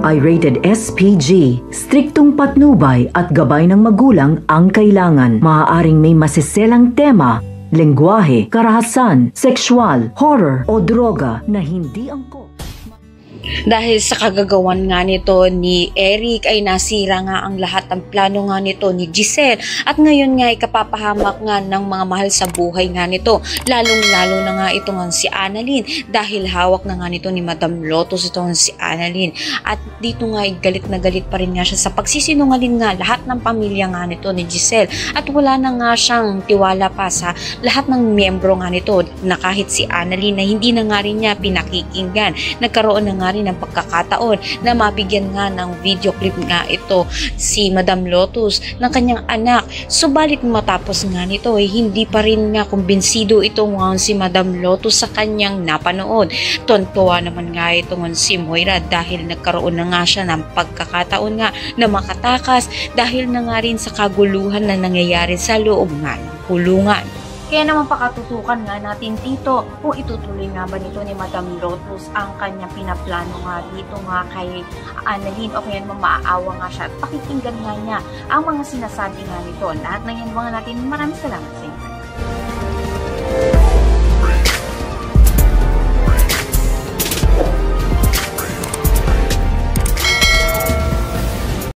ay rated SPG. Striktong patnubay at gabay ng magulang ang kailangan. Maaaring may masiselang tema, lengguwahe, karahasan, sexual, horror o droga na hindi angkop. Dahil sa kagagawan nga nito ni Eric ay nasira nga ang lahat ng plano nga nito ni Giselle at ngayon nga ay kapapahamak nga ng mga mahal sa buhay nga nito, lalong-lalo na nga ito nga si Annalyn dahil hawak na nga nito ni Madam Lotus ito nga si Annalyn at dito nga ay galit na galit pa rin nga siya sa pagsisinungaling nga lahat ng pamilya nga nito ni Giselle at wala na nga siyang tiwala pa sa lahat ng miyembro nga nito na kahit si Annalyn na hindi na nga rin niya pinakikinggan. Nagkaroon na nga rin ng pagkakataon na mabigyan nga ng video clip nga ito si Madam Lotus ng kanyang anak. Subalit matapos nga nito ay hindi pa rin nga kumbinsido ito nga si Madam Lotus sa kanyang napanood. Tontuwa naman nga ito nga si Moira dahil nagkaroon na nga siya ng pagkakataon nga na makatakas dahil na nga rin sa kaguluhan na nangyayari sa loob nga ng kulungan. Kaya naman pakatutukan nga natin dito kung itutuloy nga ba nito ni Madam Lotus ang kanyang pinaplano nga dito nga kay Annalyn o kaya naman maaawa nga siya at pakikinggan nga niya ang mga sinasabi nga nito. Lahat na yan mga natin. Maraming salamat.